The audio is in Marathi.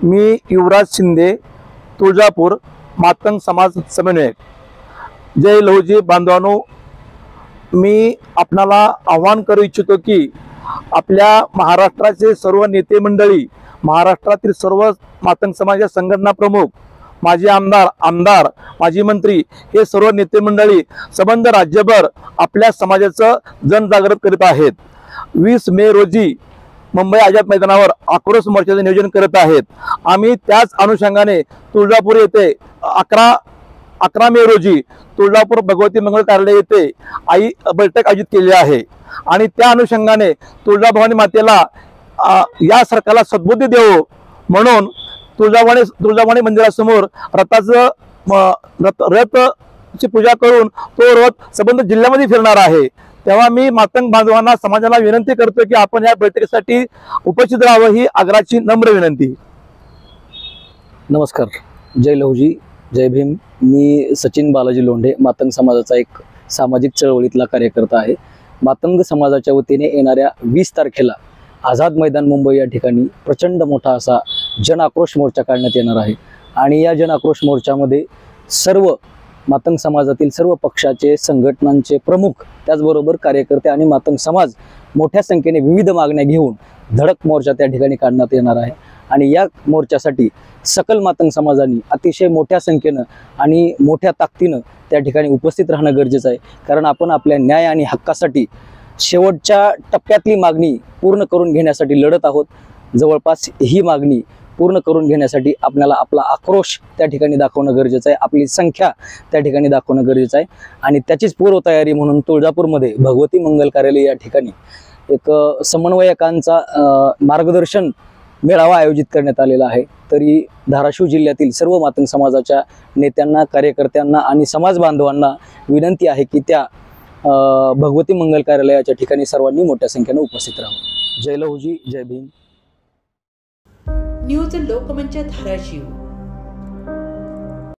मी युवराज शिंदे, तुळजापूर, मातंग समाज समन्वयक. जय लहुजी बांधवांनो, मी आपणाला आव्हान करू इच्छितो की आपल्या महाराष्ट्राचे सर्व नेते मंडळी, महाराष्ट्रातील सर्व मातंग समाजाच्या संघटना प्रमुख, माजी आमदार, माजी मंत्री हे सर्व नेते मंडळी संबंध राज्यभर आपल्या समाजाचं जनजागृत करीत आहेत. 20 मे रोजी मुंबई आझाद मैदानावर आक्रोश मोर्चाचे नियोजन करत आहेत. आम्ही त्याच अनुषंगाने तुळजापूर येथे 11 मे रोजी तुळजापूर भगवती मंगल कार्यालय येथे बैठक आयोजित केली आहे आणि त्या अनुषंगाने तुळजाभवानी मातेला या सरकारला सद्बुद्धी देवो म्हणून तुळजाभवानी मंदिरासमोर रथची पूजा करून तो रथ संबंध जिल्ह्यामध्ये फिरणार आहे. तेव्हा मी मातंग बांधवांना, समाजाला विनंती करतो की आपण या बैठकीसाठी उपस्थित राहावं, ही आग्रहाची नम्र विनंती. नमस्कार, जय लहुजी, जय भीम. मी सचिन बालाजी लोंढे, मातंग समाजाचा एक सामाजिक चळवळीतला कार्यकर्ता आहे. मातंग समाजाच्या वतीने येणाऱ्या 20 तारखेला आझाद मैदान मुंबई या ठिकाणी प्रचंड मोठा असा जन आक्रोश मोर्चा काढण्यात येणार आहे आणि या जन आक्रोश मोर्चामध्ये सर्व मातंग समाजातील सर्व पक्षाचे, संघटनांचे प्रमुख, त्याचबरोबर कार्यकर्ते आणि मातंग समाज मोठ्या संख्येने विविध मागण्या घेऊन धडक मोर्चा त्या ठिकाणी काढण्यात येणार आहे. आणि या मोर्चासाठी सकल मातंग समाजांनी अतिशय मोठ्या संख्येनं आणि मोठ्या ताकदीनं त्या ठिकाणी उपस्थित राहणं गरजेचं आहे. कारण आपण आपल्या न्याय आणि हक्कासाठी शेवटच्या टप्प्यातली मागणी पूर्ण करून घेण्यासाठी लढत आहोत. जवळपास ही मागणी पूर्ण करून घेण्यासाठी आपल्याला आपला आक्रोश त्या ठिकाणी दाखवणं गरजेचं आहे, आपली संख्या त्या ठिकाणी दाखवणं गरजेचं आहे. आणि त्याचीच पूर्वतयारी म्हणून तुळजापूरमध्ये भगवती मंगल कार्यालय या ठिकाणी एक समन्वयकांचा मार्गदर्शन मेळावा आयोजित करण्यात आलेला आहे. तरी धाराशिव जिल्ह्यातील सर्व मातंग समाजाच्या नेत्यांना, कार्यकर्त्यांना आणि समाज बांधवांना विनंती आहे की त्या भगवती मंगल कार्यालयाच्या ठिकाणी सर्वांनी मोठ्या संख्येने उपस्थित राहावं. जय लहुजी, जय भीम. न्यूज लोकमंच धाराशिव